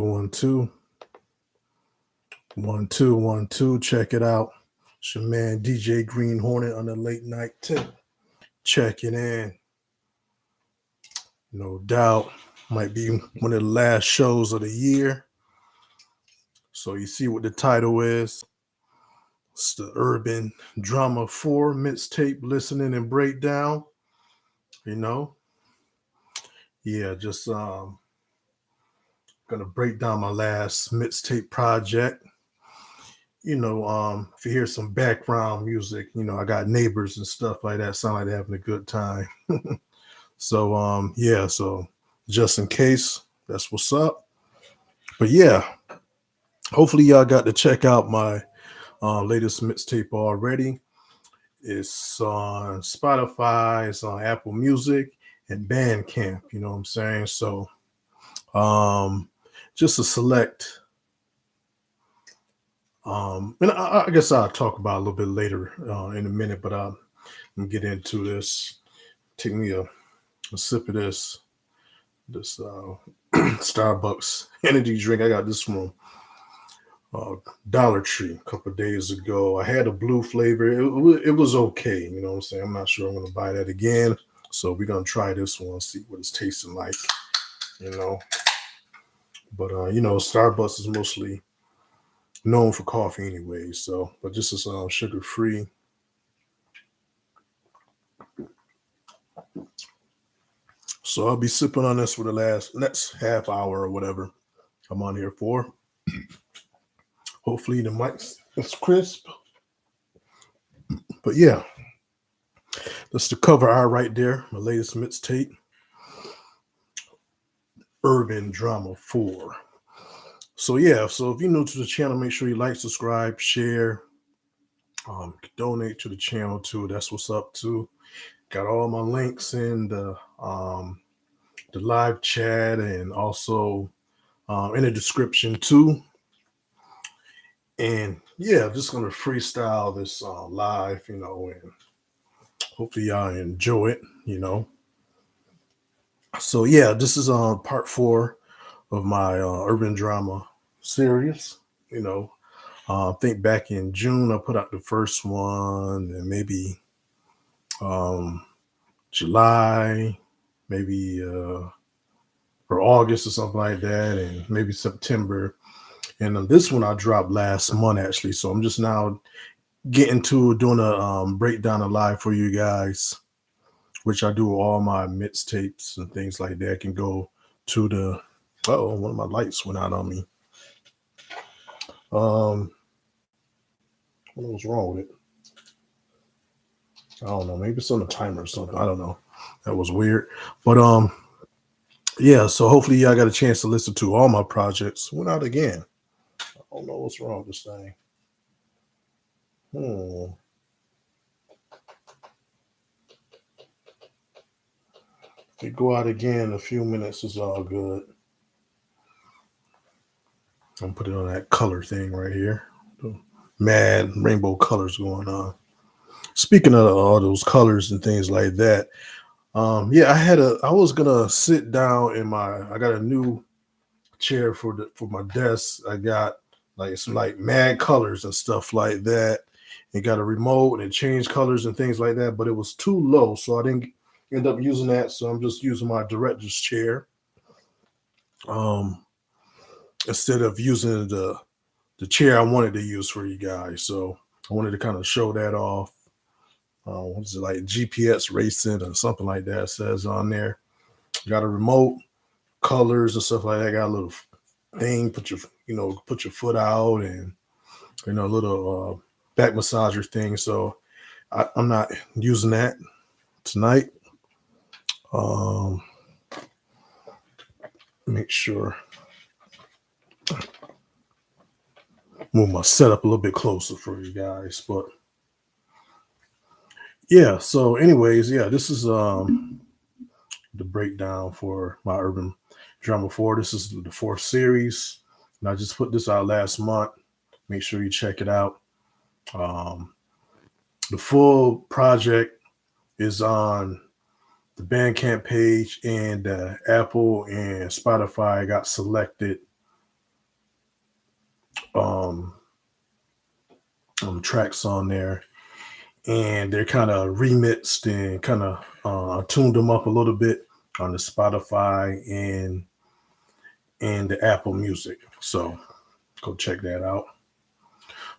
1 2 1 2 1 2. Check it out. It's your man DJ Green Hornet on the late night tip. Checking in. No doubt. Might be one of the last shows of the year. So you see what the title is. It's the Urban Drama 4 mixtape listening and breakdown. You know. Yeah, just gonna break down my last mixtape project. If you hear some background music, I got neighbors and stuff like that. Sound like they're having a good time. So just in case, that's what's up. But yeah, hopefully y'all got to check out my latest mixtape already. It's on Spotify, it's on Apple Music and Bandcamp, you know what I'm saying? So just a select and I guess I'll talk about a little bit later in a minute, but I'm gonna get into this. Take me a sip of this Starbucks energy drink. I got this from Dollar Tree a couple of days ago. I had a blue flavor. It was okay. You know what I'm saying? I'm not sure I'm gonna buy that again. So we're gonna try this one, see what it's tasting like. But Starbucks is mostly known for coffee anyway. So, but this is sugar free. So I'll be sipping on this for the next half hour or whatever I'm on here for. Hopefully the mic is crisp. But yeah, that's the cover art right there. My latest mixtape, Urban Drama 4. So yeah, so if you're new to the channel, make sure you like, subscribe, share, donate to the channel too. That's what's up too. Got all my links in the live chat and also in the description too. And yeah, I'm just gonna freestyle this live, and hopefully y'all enjoy it. So yeah, this is part 4 of my urban drama series. I think back in June I put out the first one, and maybe July, maybe or August or something like that, and maybe September. And this one I dropped last month actually. So I'm just now getting to doing a breakdown of live for you guys, which I do all my mixtapes and things like that. I can go to the one of my lights went out on me. What was wrong with it? I don't know. Maybe it's on the timer or something. I don't know. That was weird. But yeah, so hopefully y'all got a chance to listen to all my projects. Went out again. I don't know what's wrong with this thing. If it go out again in a few minutes, it's all good. I'm putting on that color thing right here. Mad rainbow colors going on. Speaking of all those colors and things like that, yeah, I was gonna sit down I got a new chair for my desk. I got like some like mad colors and stuff like that. It got a remote and it changed colors and things like that, but it was too low, so I didn't end up using that. So I'm just using my director's chair. Instead of using the chair I wanted to use for you guys. So I wanted to kind of show that off. What's it like GPS racing or something like that says on there. Got a remote, colors and stuff like that. Got a little thing, put your foot out, and a little back massager thing. So I'm not using that tonight. Make sure move my setup a little bit closer for you guys. But yeah, so anyways, yeah, this is the breakdown for my urban drama 4. This is the 4th series, and I just put this out last month. Make sure you check it out. The full project is on the Bandcamp page, and Apple and Spotify got selected um, tracks on there, and they're kind of remixed and kind of tuned them up a little bit on the Spotify and the Apple Music. So go check that out.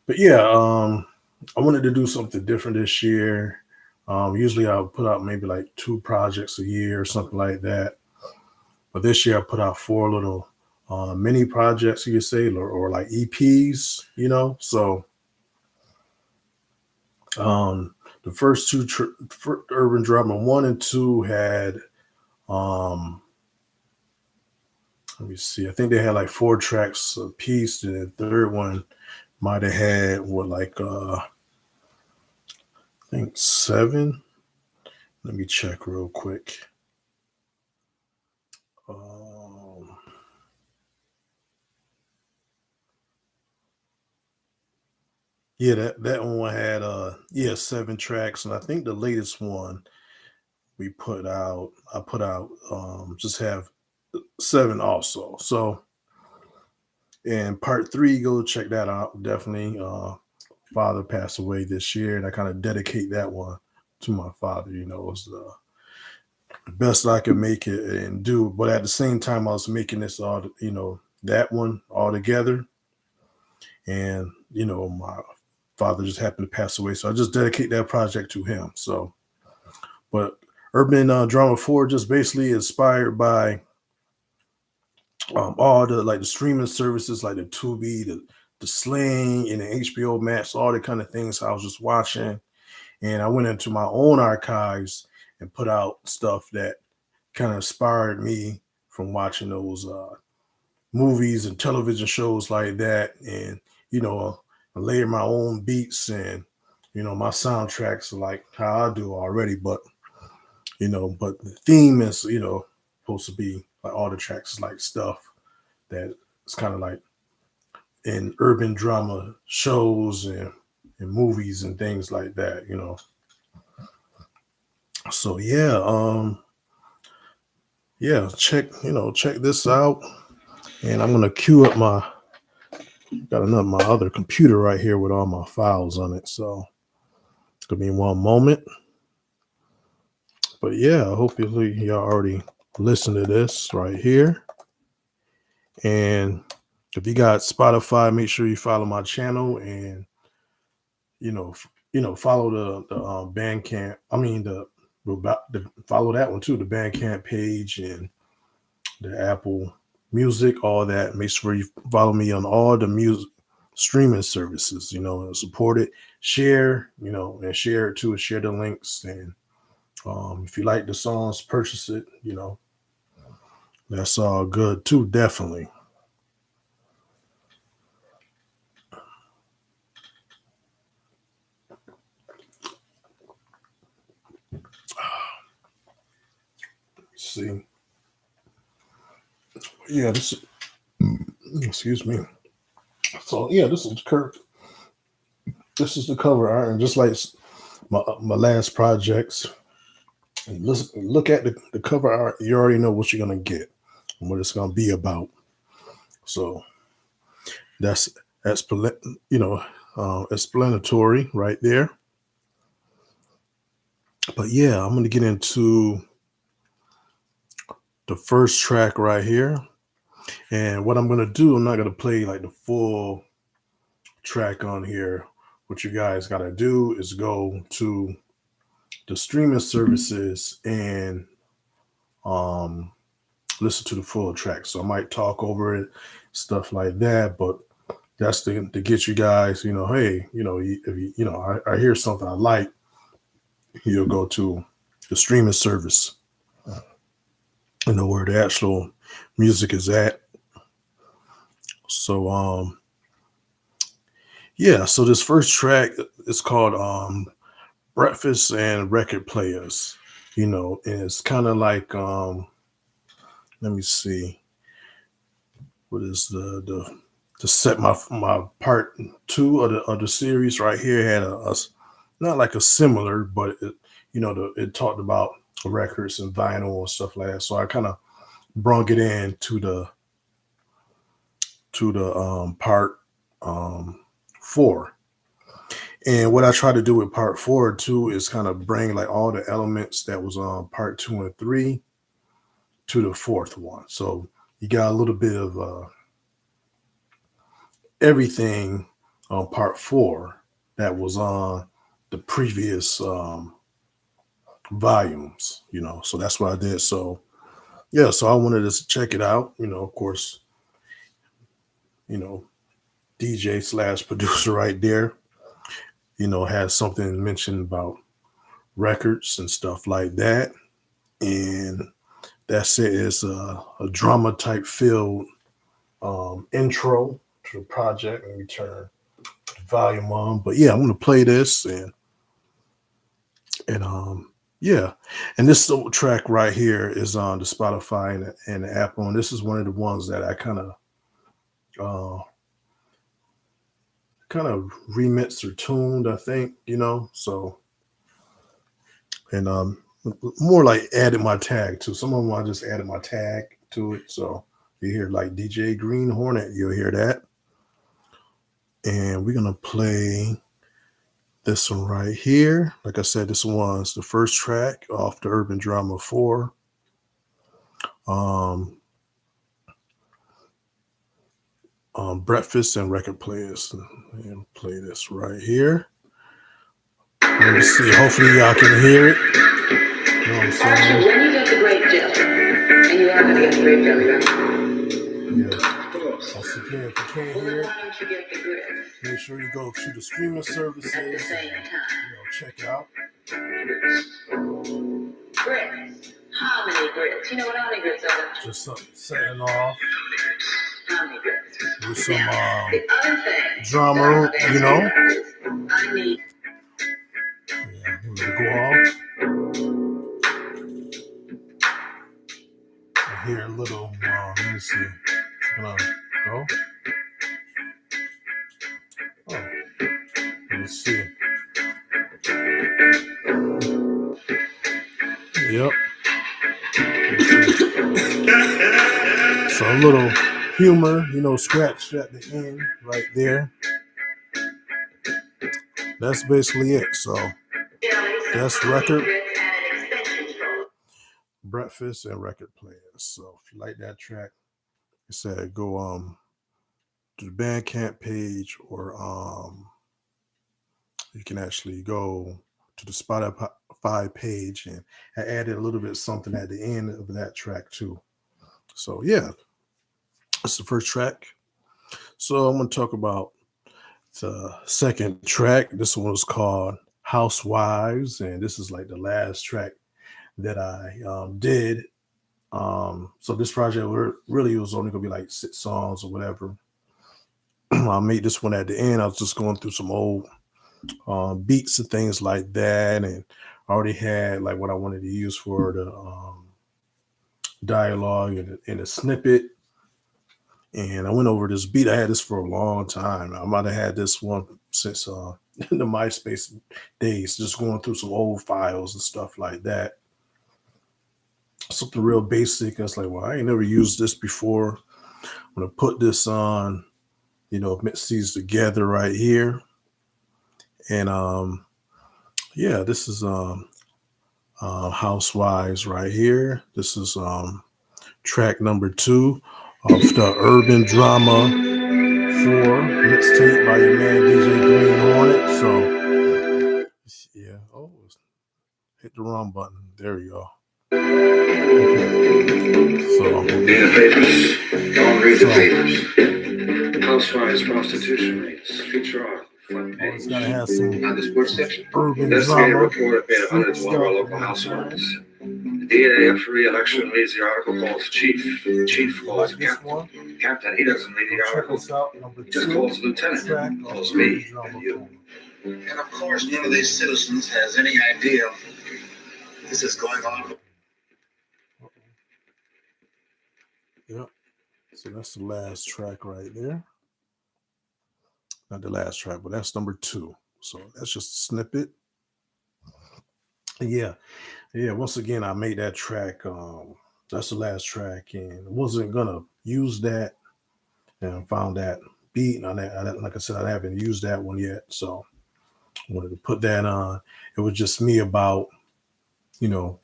But yeah, I wanted to do something different this year. Usually I'll put out maybe like 2 projects a year or something like that. But this year I put out 4 little mini projects, you could say, or like EPs, So the first two, Urban Drama 1 and 2 had, um, let me see, I think they had like 4 tracks a piece. And the third one might have had I think 7. Let me check real quick. Um, yeah, that one had 7 tracks, and I think the latest one I put out just have 7 also. So, and part 3, go check that out. Definitely. Father passed away this year, and I kind of dedicate that one to my father. It's the best I could make it and do. But at the same time, I was making this all, that one all together. And, my father just happened to pass away. So I just dedicate that project to him. So, but Urban Drama 4 just basically inspired by all the streaming services like the Tubi, the Sling, and the HBO Max, all the kind of things I was just watching. And I went into my own archives and put out stuff that kind of inspired me from watching those movies and television shows like that. And, I layer my own beats and, my soundtracks are like how I do already. But, but the theme is, supposed to be like all the tracks is like stuff that it's kind of like in urban drama shows and movies and things like that. So check this out. And I'm gonna queue up my other computer right here with all my files on it. So give me one moment. But yeah, hopefully y'all already listened to this right here. And if you got Spotify, make sure you follow my channel and follow the Bandcamp. I mean the follow that one too, the Bandcamp page and the Apple Music, all that. Make sure you follow me on all the music streaming services, and support it, share, and share it too, share the links. And if you like the songs, purchase it, that's all good too, definitely. See, yeah, excuse me. So yeah, this is the cover art, and just like my last projects, and look at the cover art, you already know what you're gonna get and what it's gonna be about. So that's explanatory right there. But yeah, I'm gonna get into the first track right here. And what I'm gonna do, I'm not gonna play like the full track on here. What you guys gotta do is go to the streaming services and um listen to the full track. So I might talk over it, stuff like that, but that's to get you guys, hey, if I hear something I like, you'll go to the streaming service, where the actual music is at. So so this first track is called Breakfast and Record Players, and it's kind of like let me see, what is the to set my part 2 of the series right here had a not like a similar, but it talked about records and vinyl and stuff like that. So I kind of brung it in to the part 4. And what I try to do with part 4 too is kind of bring like all the elements that was on part 2 and 3 to the fourth one. So you got a little bit of everything on part 4 that was on the previous volumes, So that's what I did. So yeah, so I wanted to check it out. Of course, you know, DJ slash producer right there, has something mentioned about records and stuff like that. And that's it. It's a drama type filled intro to the project. And we turn the volume on. But yeah, I'm gonna play this and yeah. And this little track right here is on the Spotify and the Apple. And this is one of the ones that I uh kind of remixed or tuned, I think, So and more like added my tag to some of them. I just added my tag to it. So you hear like DJ Green Hornet, you'll hear that. And we're gonna play this one right here. Like I said, this was the first track off the Urban Drama 4. Breakfast and Record Players. And play this right here. Let me see. Hopefully y'all can hear it. You know what I'm saying? When you get the grape jelly, and you are going to get the grape jelly, right? Yeah. Once again, if you can't hear it, why don't you get the grits? make sure you go to the streaming services. At the same time. Check it out. Grits. How many grits? You know what? How many grits are there? Just setting off. How many grits? With some the other thing, drama, I need. Yeah, we're gonna go off. I hear a little. Let me see. I'm gonna go. Oh, let's see. Yep. So a little humor, scratch at the end right there. That's basically it. So that's record, breakfast, and record players. So if you like that track, I said go to the Bandcamp page, or you can actually go to the Spotify page, and I added a little bit of something at the end of that track too. So yeah, that's the first track. So I'm going to talk about the second track. This one was called Housewives, and this is like the last track that I did. So this project really was only going to be like 6 songs or whatever. I made this one at the end. I was just going through some old beats and things like that, and I already had like what I wanted to use for the dialogue and a snippet. And I went over this beat. I had this for a long time. I might have had this one since the MySpace days, just going through some old files and stuff like that. Something real basic. I was like, well, I ain't never used this before. I'm going to put this on, mix these together right here. And yeah, this is Housewives right here. This is track number 2 of the Urban Drama 4 mixtape by your man DJ Green Hornet. So yeah, hit the wrong button. There you go. So read the papers. Don't read the papers. Housewives prostitution rates. Feature on front page. It's gotta have some on the sports section. Urban Investigative drama. report of being 100 to 1 of our local housewives. The DA after re-election reads the article, calls the chief. The chief calls the captain. Captain, he doesn't read the article. He just calls the lieutenant. Calls me and you. And of course, none of these citizens has any idea this is going on. Yep. So that's the last track right there. Not the last track, but that's number 2. So that's just a snippet. Yeah. Once again, I made that track. That's the last track, and I wasn't gonna use that, and I found that beat, and like I said, I haven't used that one yet, so I wanted to put that on. It was just me about,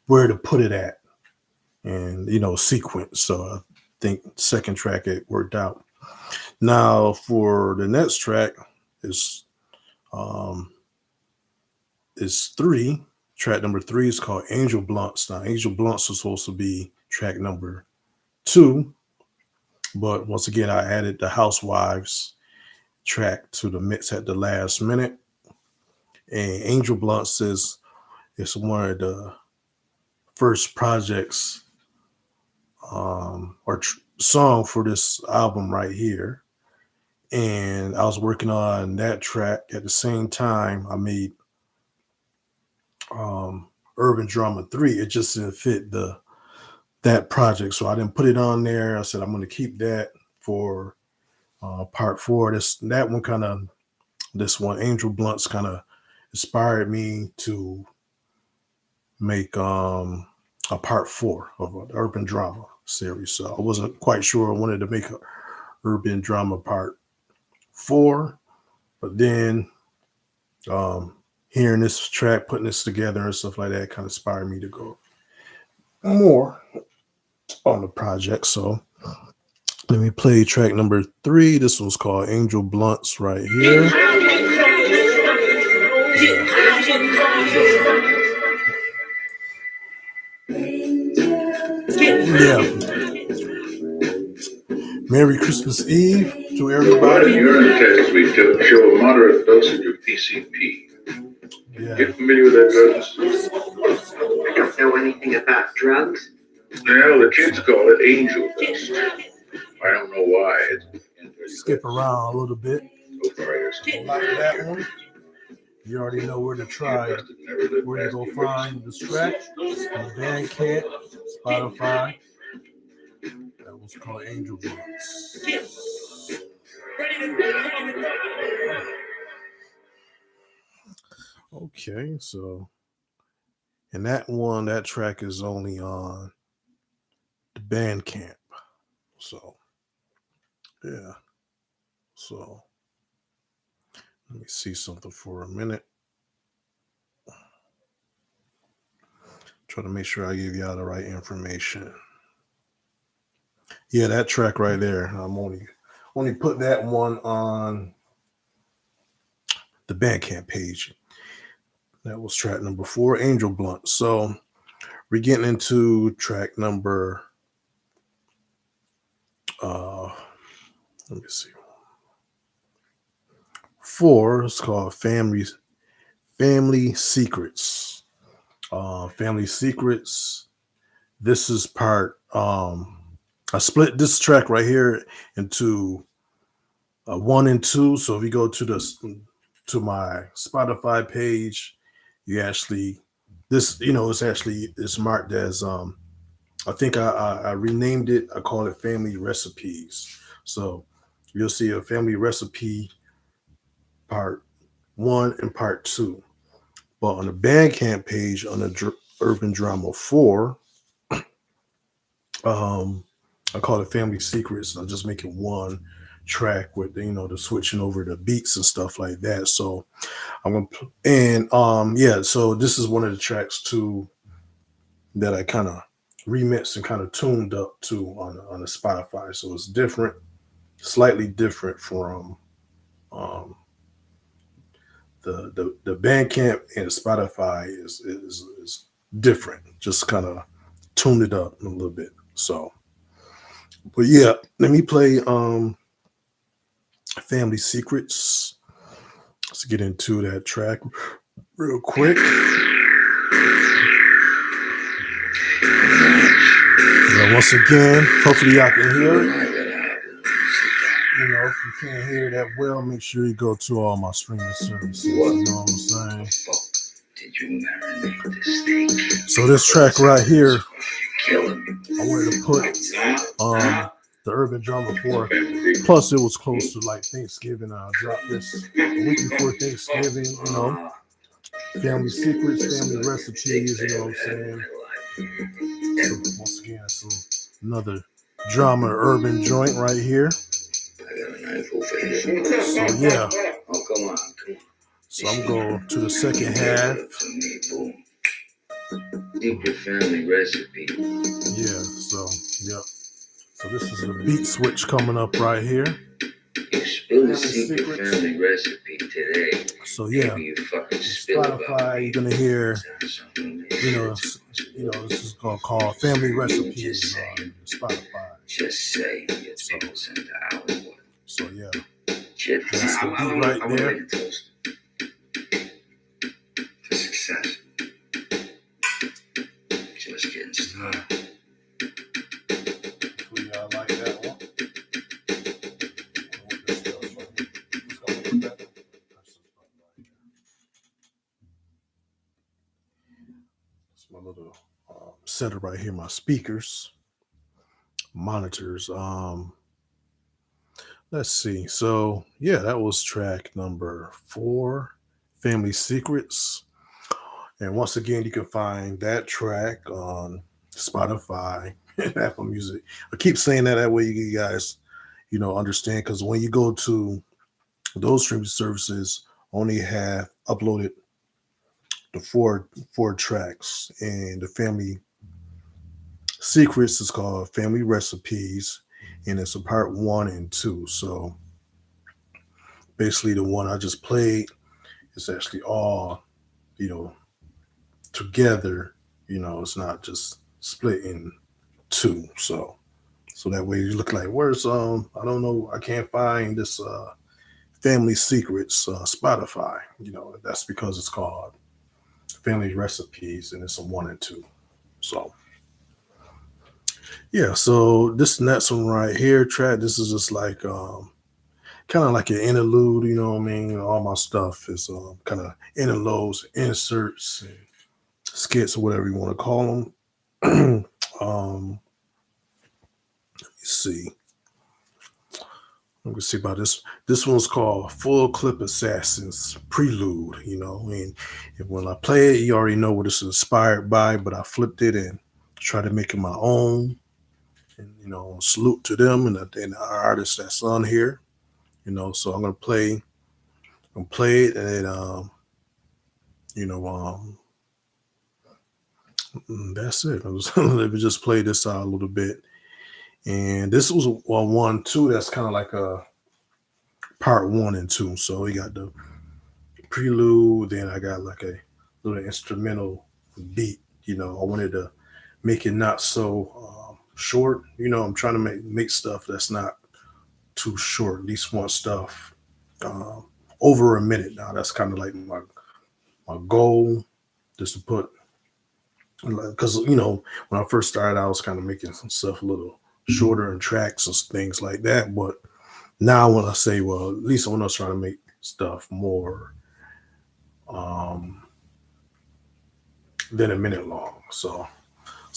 where to put it at, and sequence. So I think second track it worked out. Now for the next track is um is three. Track number 3 is called Angel Blunts. Now Angel Blunts was supposed to be track number 2, but once again I added the Housewives track to the mix at the last minute. And Angel Blunts is one of the first projects or song for this album right here. And I was working on that track at the same time I made Urban Drama 3. It just didn't fit that project, so I didn't put it on there. I said I'm going to keep that for part 4. This one Angel Blunts kind of inspired me to make a part 4 of an urban drama series. So I wasn't quite sure I wanted to make a urban drama part 4, but then hearing this track, putting this together and stuff like that kind of inspired me to go more on the project. So let me play track number 3. This was called Angel Blunts right here. Yeah. Merry Christmas Eve to everybody. Urine test we took show a moderate dosage of PCP. Yeah. You familiar with that drug? I don't know anything about drugs. Well, the kids call it angel dust. I don't know why. Skip around a little bit. So far, yes. Like that one. You already know where to try, where to go find this track. On Bandcamp, Spotify. That was called Angel Blunts. Okay, so and that track is only on the Bandcamp. So yeah. So let me see something for a minute. Try to make sure I give y'all the right information. Yeah, that track right there. I'm only put that one on the Bandcamp page. That was track number 4, Angel Blunt. So we're getting into track number let me see, 4. It's called Family Secrets. Family Secrets. This is part I split this track right here into 1 and 2. So if you go to my Spotify page, you actually it's marked as I think I renamed it. I call it Family Recipes. So you'll see a Family Recipe part 1 and part 2. But on the Bandcamp page on the Urban Drama 4, I call it Family Secrets. I'm just making one track with the switching over the beats and stuff like that. So I'm gonna so this is one of the tracks too that I kind of remixed and kind of tuned up to on the Spotify. So it's different, slightly different from the Bandcamp, and Spotify is different. Just kind of tuned it up a little bit. So, but yeah, let me play Family Secrets. Let's get into that track real quick. Yeah, once again, hopefully y'all can hear it. If you can't hear that well, make sure you go to all my streaming services. You know what I'm saying? Did you marinate this steak? So this track right here, I wanted to put the Urban Drama 4. Plus, it was close to like Thanksgiving. I dropped this a week before Thanksgiving. Family Secrets, Family Recipes. You know what I'm saying? So once again, so another drama urban joint right here. So yeah, Oh, come on. so I'm going to the second half. Secret family recipe. Yeah, so yep. So this is the beat switch coming up right here. You spill the secret family recipe today. So yeah, Maybe you fucking spill Spotify, you're gonna hear, this is gonna call Family Recipes on Spotify. Just say it's people sent to our one. So yeah, That's the beat right there. Make a toast to success. Just getting started. Hopefully y'all like that one. That's my little setup right here. My speakers, monitors. Let's see. So yeah, that was track number 4, Family Secrets. And once again, you can find that track on Spotify and Apple Music. I keep saying that way you guys, understand, because when you go to those streaming services, only have uploaded the four tracks, and the Family Secrets is called Family Recipes, and it's a part 1 and 2. So basically, the one I just played is actually all, together. It's not just split in 2. So that way you look like, where's I don't know, I can't find this Family Secrets Spotify. That's because it's called Family Recipes, and it's a 1 and 2. So yeah, so this next one right here, track, this is just like kind of like an interlude, you know what I mean? All my stuff is kind of interludes, inserts, and skits, or whatever you want to call them. Let me see. Let me see about this. This one's called Full Clip Assassins Prelude, and when I play it, you already know what it's inspired by, but I flipped it and tried to make it my own. And, salute to them and the artist that's on here, so I'm gonna play it, and that's it. Let me just play this out a little bit. And this was a 1-2. That's kind of like a part 1 and 2. So we got the prelude, then I got like a little instrumental beat. I wanted to make it not so short. I'm trying to make stuff that's not too short. At least want stuff over a minute now. That's kind of like my goal, just to put, because when I first started, I was kind of making some stuff a little shorter and tracks and things like that. But now when I say, well, at least when I was trying to make stuff more than a minute long. So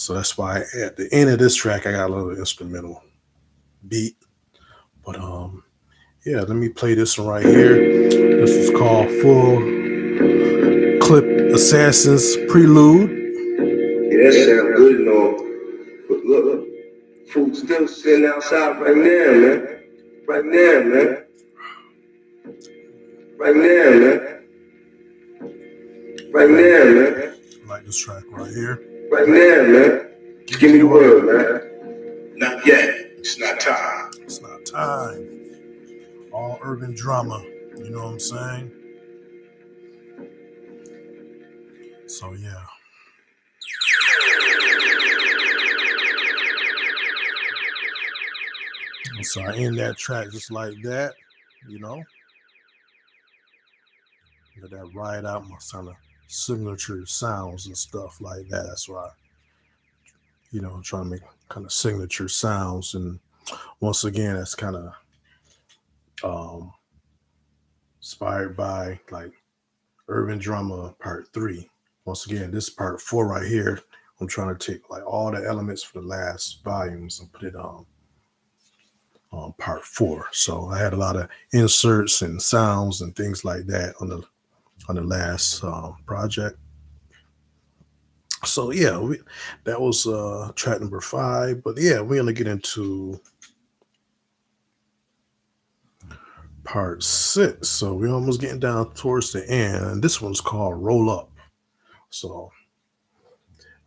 that's why at the end of this track, I got a little instrumental beat. But yeah, let me play this one right here. This is called Full Clip Assassins Prelude. Yeah, that sound good and all. But look, food still sitting outside right now, man. Right now, man. Right now, man. Right now, man. I like this track right here. Right now, man. Just give me the word, man. Not yet. It's not time. It's not time. All urban drama. You know what I'm saying? So yeah. So I end that track just like that, Got that ride out, my kind of signature sounds and stuff like that. That's why, I'm trying to make kind of signature sounds. And once again, that's kind of inspired by like Urban Drama Part 3. Once again, this Part 4 right here, I'm trying to take like all the elements for the last volumes and put it on Part 4. So I had a lot of inserts and sounds and things like that on the last project. So yeah, that was track number 5. But yeah, we're gonna get into part 6. So we're almost getting down towards the end. And this one's called Roll Up. So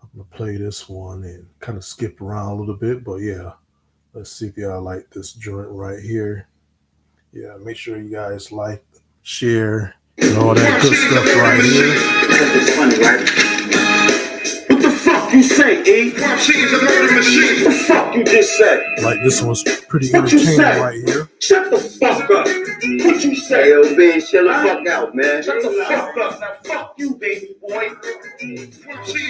I'm going to play this one and kind of skip around a little bit. But yeah, let's see if y'all like this joint right here. Yeah, make sure you guys like, share, and all that good stuff right here. It's funny, right? What the fuck you say, E? She's a murder machine. What the fuck you just said? Like, this one's pretty entertaining right here. Shut the fuck up. What you say? Hey, yo, Ben, chill the fuck out, man. Shut the fuck up. Now fuck you, baby boy. She's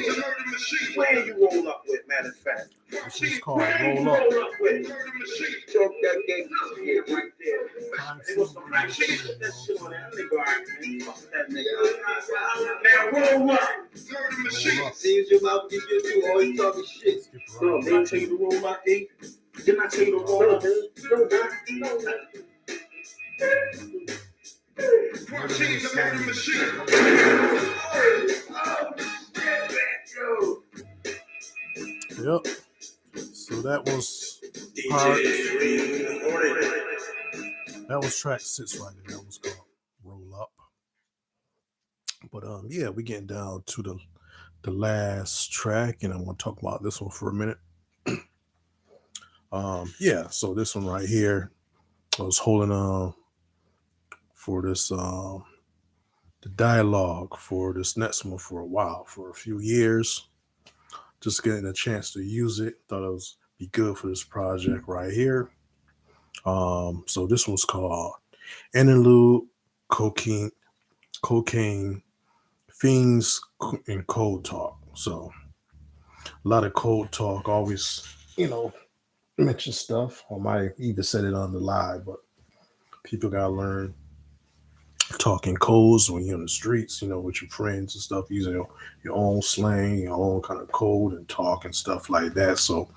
a murder machine. Where you roll up with, matter of fact? This is called Roll Up. Roll up with. Murder machine. Talk that game shit right there. There was some black shit. Put that shit on that nigga, all right, man. Fuck that nigga. Now roll up. Murder machine. See your mouth, get you always talking shit. No, didn't I tell you to roll up, E? Didn't I tell you to roll up? She's a murder machine. Yep. So that was part. That was track 6 right there. That was called Roll Up. But yeah, we're getting down to the last track, and I'm gonna talk about this one for a minute. Yeah, so this one right here, I was holding on for this the dialogue for this next one for a while, for a few years. Just getting a chance to use it. Thought it was be good for this project right here. So this one's called Interlude, Cocaine, Fiends, and Cold Talk. So a lot of cold talk, always, mention stuff. I might even said it on the live, but people gotta learn talking codes when you're in the streets, with your friends and stuff, using your own slang, your own kind of code and talk and stuff like that. So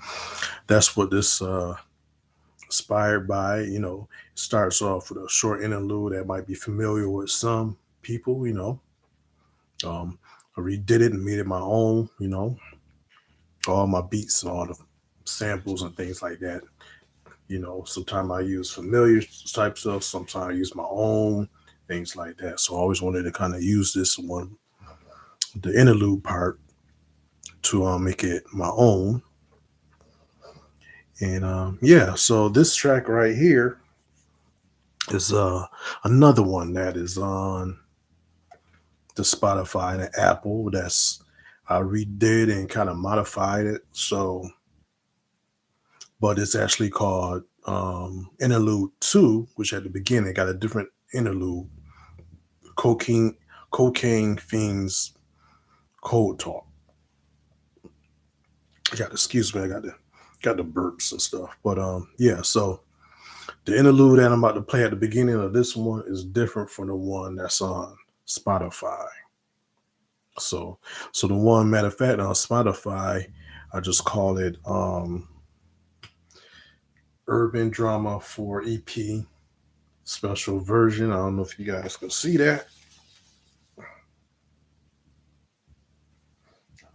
that's what this inspired by. It starts off with a short interlude that might be familiar with some people. I redid it and made it my own. All my beats and all the samples and things like that. Sometimes I use familiar type stuff, sometimes I use my own, things like that. So I always wanted to kind of use this one, the interlude part, to make it my own. And yeah, so this track right here is another one that is on the Spotify and the Apple. I redid and kind of modified it. So, but it's actually called Interlude 2, which at the beginning got a different interlude. Cocaine Fiends, Cold Talk. Excuse me, I got the burps and stuff. But yeah, so the interlude that I'm about to play at the beginning of this one is different from the one that's on Spotify. So the one, matter of fact, on Spotify, I just call it Urban Drama 4 EP special version. I don't know if you guys can see that. I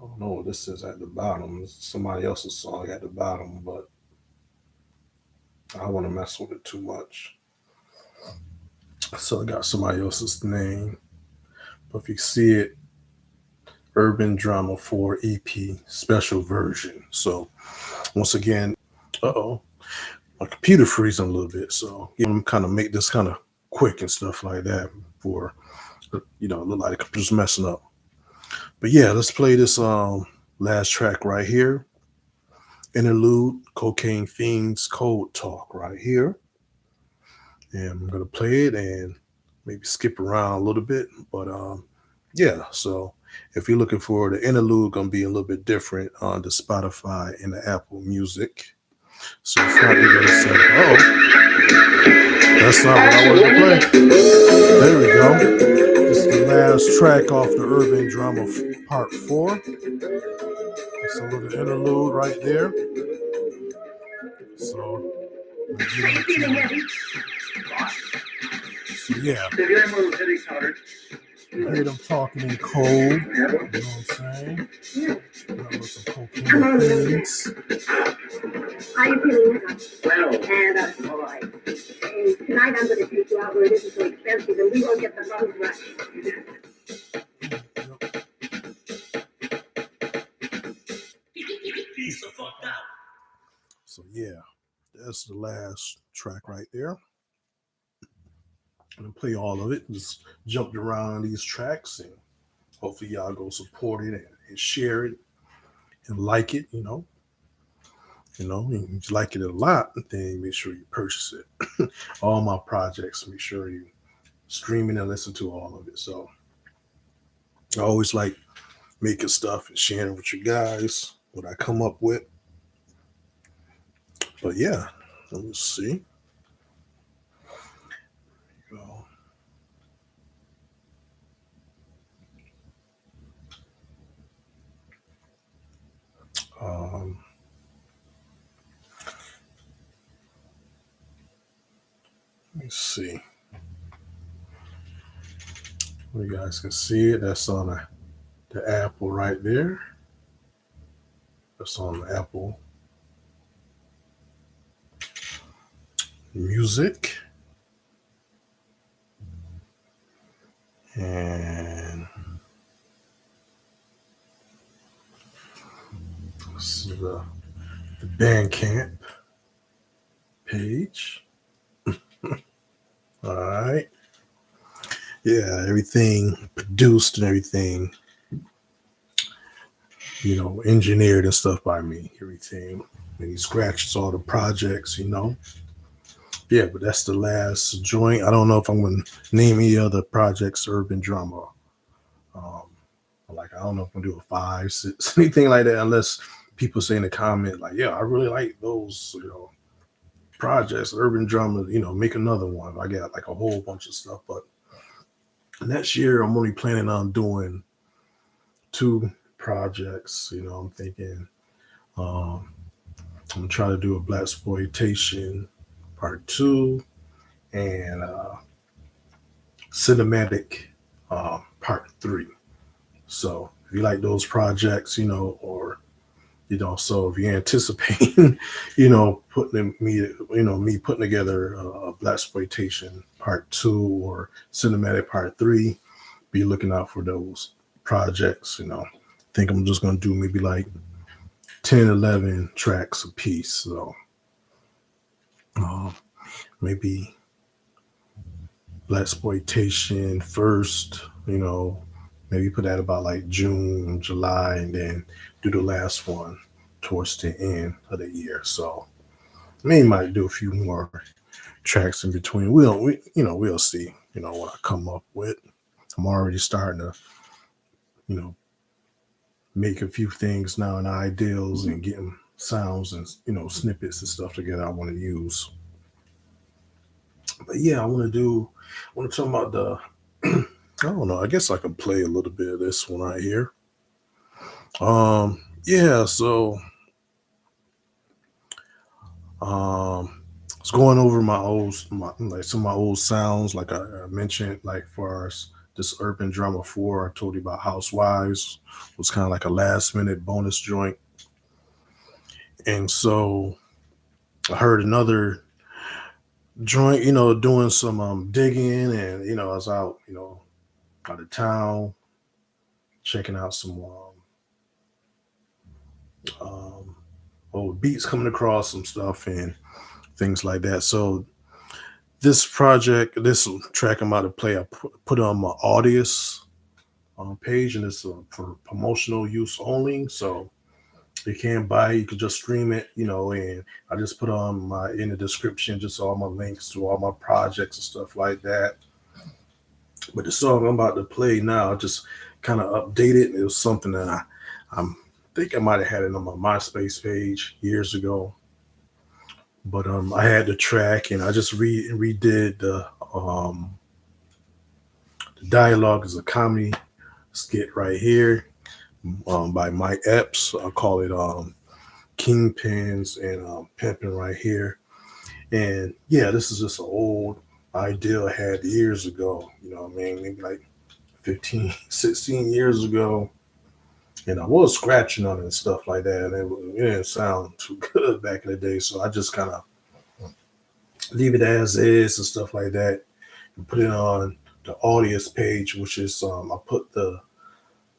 don't know what this is at the bottom. It's somebody else's song at the bottom, but I don't want to mess with it too much. So I got somebody else's name. But if you see it, Urban Drama 4 EP special version. So once again, my computer freezing a little bit. So I'm kind of make this kind of quick and stuff like that for, look like the computer's messing up. But yeah, let's play this last track right here. Interlude, Cocaine Fiends, Cold Talk right here. And I'm going to play it and maybe skip around a little bit. But yeah, so if you're looking for the interlude, going to be a little bit different on the Spotify and the Apple Music. So it's not going to say, that's not what I wanted to play. There we go. This is the last track off the Urban Drama Part 4. It's a little interlude right there. So yeah. hear them talking in code. You know what I'm saying? Talking about some cocaine things. How you feeling now? Well. And, all right. And tonight I'm going to take you out where it isn't so expensive, and we won't get the bums right. So yeah, that's the last track right there. I'm gonna play all of it. Just jumped around these tracks, and hopefully y'all go support it and share it and like it. And if you like it a lot, then make sure you purchase it. All my projects, make sure you stream it and listen to all of it. So I always like making stuff and sharing with you guys what I come up with. But yeah, let's see. Go. Um, let me see. You guys can see it. That's on the Apple right there. That's on the Apple Music. And this is the Bandcamp page. All right. Yeah, everything produced and everything, engineered and stuff by me. Everything. And he scratches all the projects. Yeah, but that's the last joint. I don't know if I'm going to name any other projects Urban Drama. I don't know if I'm going to do a 5, 6, anything like that, unless people say in the comment, like, yeah, I really like those, projects, Urban Drama, make another one. I got like a whole bunch of stuff. But next year, I'm only planning on doing 2 projects. I'm thinking I'm going to try to do a Blaxploitation Part 2 and Cinematic Part 3. So if you like those projects, or so if you're anticipating, putting me putting together a Blaxploitation Part 2 or Cinematic Part 3, be looking out for those projects. I think I'm just gonna do maybe like 10, 11 tracks a piece. So maybe Blaxploitation first, maybe put that about like June, July, and then do the last one towards the end of the year. So maybe might do a few more tracks in between. We'll see, what I come up with. I'm already starting to, make a few things now in ideals and getting sounds and, snippets and stuff together I want to use. But yeah, I want to talk about the, I don't know, I guess I could play a little bit of this one right here. Yeah, so I was going over some of my old sounds, like I mentioned, like far as this Urban Drama 4, I told you about Housewives, was kind of like a last minute bonus joint. And so I heard another joint, doing some digging, and I was out, out of town, checking out some old beats, coming across some stuff and things like that. So this track I'm about to play, I put on my Audius page, and it's for promotional use only. So you can't buy it, you can just stream it, and I just put on in the description just all my links to all my projects and stuff like that. But the song I'm about to play now, I just kind of updated. It was something that I think I might have had it on my MySpace page years ago. But I had the track, and I just redid the dialogue as a comedy skit right here by Mike Epps. I call it Kingpins and Pimpin' right here. And yeah, this is just an old idea I had years ago, maybe like 15, 16 years ago. And I was scratching on it and stuff like that. And it didn't sound too good back in the day. So I just kind of leave it as is and stuff like that. And put it on the audience page, which is I put the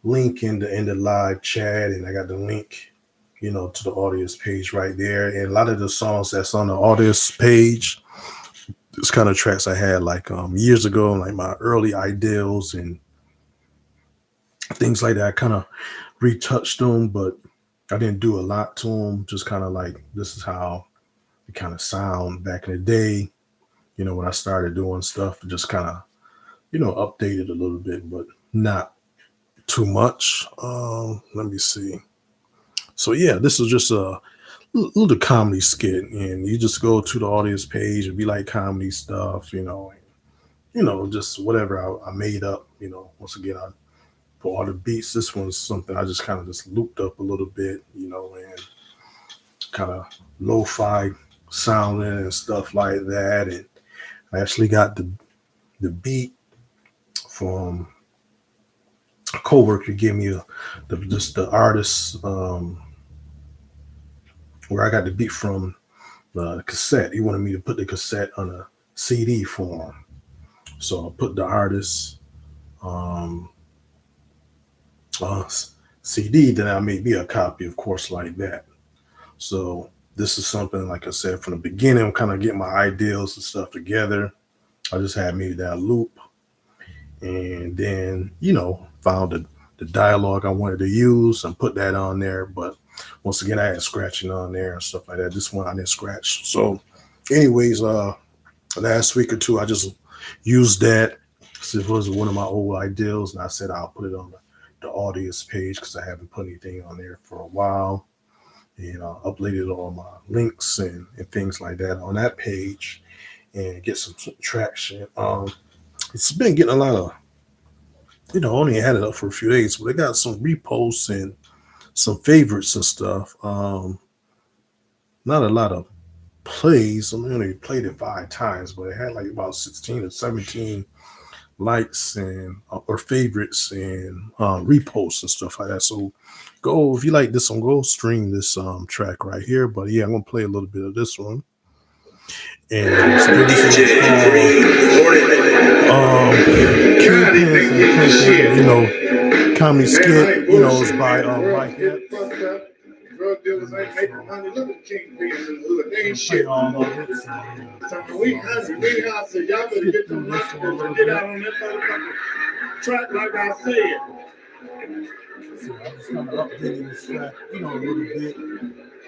link in the live chat, and I got the link, to the audience page right there. And a lot of the songs that's on the audience page, this kind of tracks I had like years ago, like my early ideals and things like that. I kind of retouched them, but I didn't do a lot to them. Just kind of like, this is how it kind of sound back in the day, when I started doing stuff, just kind of, updated a little bit, but not too much. Let me see. So yeah, this is just a little comedy skit, and you just go to the audience page and be like comedy stuff, just whatever I made up, once again, for all the beats. This one's something I just kind of just looped up a little bit, and kind of lo-fi sounding and stuff like that. And I actually got the beat from a coworker. Gave me the artist, where I got the beat from the cassette. He wanted me to put the cassette on a CD form. So I put the artist CD, then I made me a copy, of course, like that. So this is something, like I said, from the beginning, I'm kind of getting my ideals and stuff together. I just had maybe that loop, and then, found the dialogue I wanted to use and put that on there. But once again, I had scratching on there and stuff like that. This one I didn't scratch. So anyways, last week or two, I just used that. It was one of my old ideals, and I said I'll put it on the audience page because I haven't put anything on there for a while. And I uploaded all my links and things like that on that page and get some traction. It's been getting a lot of, only had it up for a few days, but I got some reposts and some favorites and stuff. Not a lot of plays. I only played it 5 times, but it had like about 16 or 17 likes and or favorites and reposts and stuff like that. So go, if you like this one, go stream this track right here. But yeah, I'm gonna play a little bit of this one. And so this is comedy skit, is by Mike Epps. Drug dealers ain't making money. Look at King B in the hood. They ain't shit. So we hungry. We out. So y'all better get them monsters and get out on that motherfucking track like I said. So I'm just kind of updating this track, a little bit.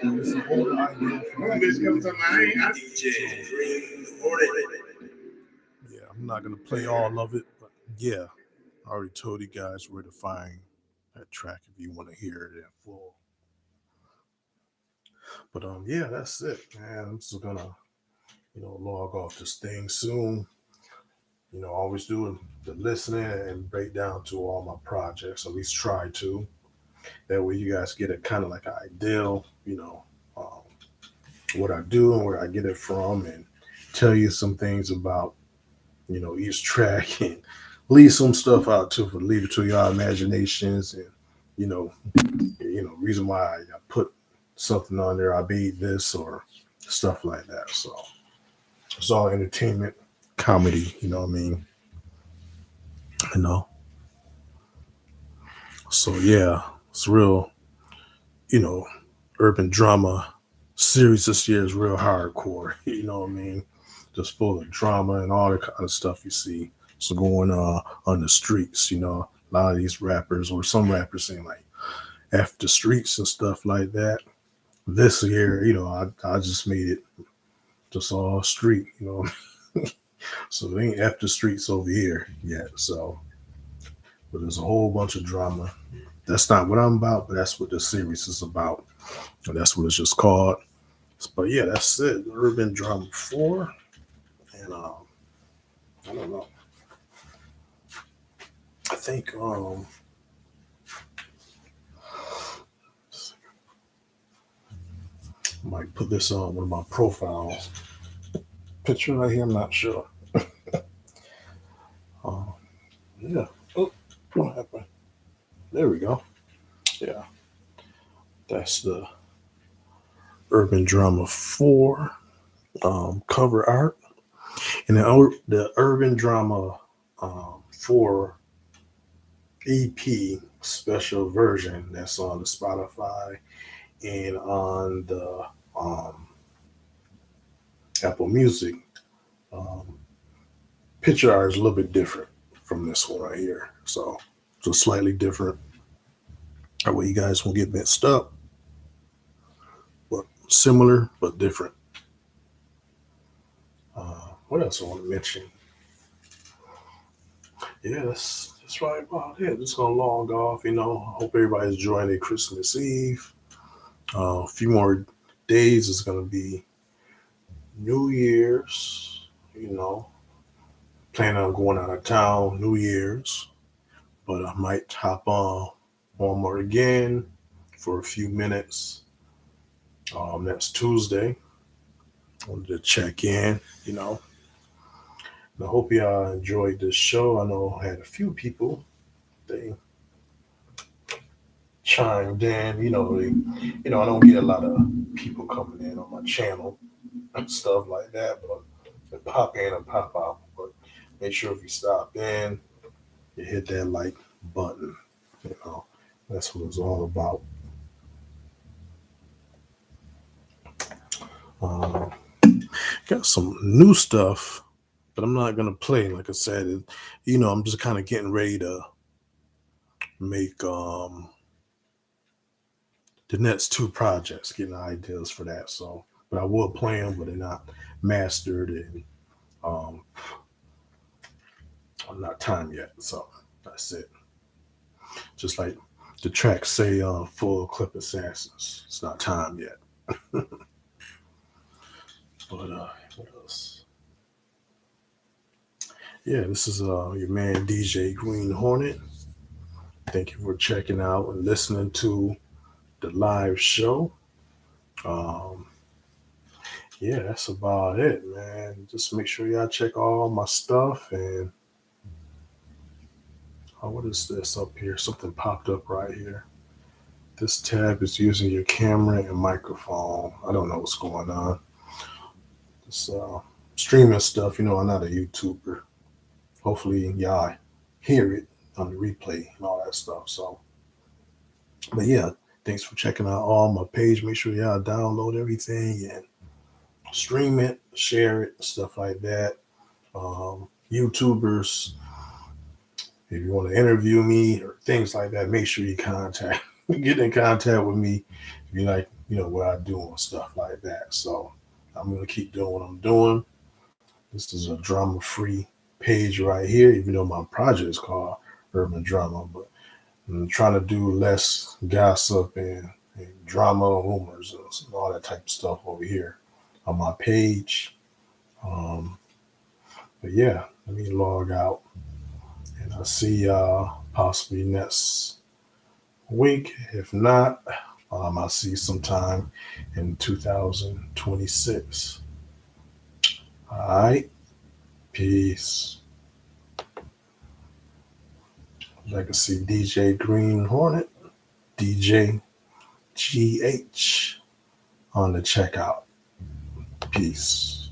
It's an older idea. One bitch comes to my Yeah, I'm not gonna play all of it, but yeah, I already told you guys where to find that track if you want to hear it in full. But yeah, that's it, man. I'm just gonna, log off this thing soon. Always do the listening and break down to all my projects. At least try to. That way, you guys get a kind of like an ideal, what I do and where I get it from, and tell you some things about, each track, and leave some stuff out too, for leave it to your imaginations, and reason why I put something on there, I made this or stuff like that. So it's all entertainment, comedy, you know what I mean? So yeah, it's real, urban drama series this year is real hardcore, you know what I mean? Just full of drama and all the kind of stuff you see. So going on the streets, a lot of these rappers, or some rappers saying like F the streets and stuff like that. This year, I just made it just all street, So they ain't F the streets over here yet. So, but there's a whole bunch of drama. That's not what I'm about, but that's what the series is about. And that's what it's just called. But yeah, that's it. Urban Drama 4. And I don't know. I think I might put this on one of my profiles. Picture right here, I'm not sure. Yeah. Oh, There we go. Yeah, that's the Urban Drama 4 cover art. And the Urban Drama 4 EP special version that's on the Spotify and on the Apple Music. Um, Picture art is a little bit different from this one right here. So it's slightly different. That way you guys won't get mixed up. But similar but different. What else I want to mention? Yeah, that's right about it. Just gonna log off. I hope everybody's enjoying their Christmas Eve. A few more days is gonna be New Year's. Planning on going out of town New Year's, but I might hop on more again for a few minutes. Next Tuesday. I wanted to check in. And I hope y'all enjoyed this show. I know I had a few people. They chimed in. I don't get a lot of people coming in on my channel and stuff like that, but they pop in and pop out. But make sure if you stop in, you hit that like button. That's what it's all about. Got some new stuff, but I'm not gonna play. Like I said, I'm just kind of getting ready to make the next two projects, getting ideas for that. So, but I will play them, but they're not mastered and I'm not timed yet. So that's it. Just like the track say, Full Clip Assassins. It's not timed yet. But what else? Yeah, this is your man DJ Green Hornet. Thank you for checking out and listening to the live show. Yeah, that's about it, man. Just make sure y'all check all my stuff. And what is this up here? Something popped up right here. This tab is using your camera and microphone. I don't know what's going on. This streaming stuff, I'm not a YouTuber. Hopefully y'all hear it on the replay and all that stuff. So, but yeah, thanks for checking out all my page. Make sure y'all download everything and stream it, share it, stuff like that. YouTubers, if you want to interview me or things like that, make sure you get in contact with me if you like, what I do and stuff like that. So I'm going to keep doing what I'm doing. This is a drama-free page right here, even though my project is called Urban Drama, but I'm trying to do less gossip and drama, rumors, and all that type of stuff over here on my page. But yeah, let me log out, and I'll see y'all possibly next week. If not, I'll see you sometime in 2026. All right, peace. Legacy DJ Green Hornet, DJGH on the checkout. Peace.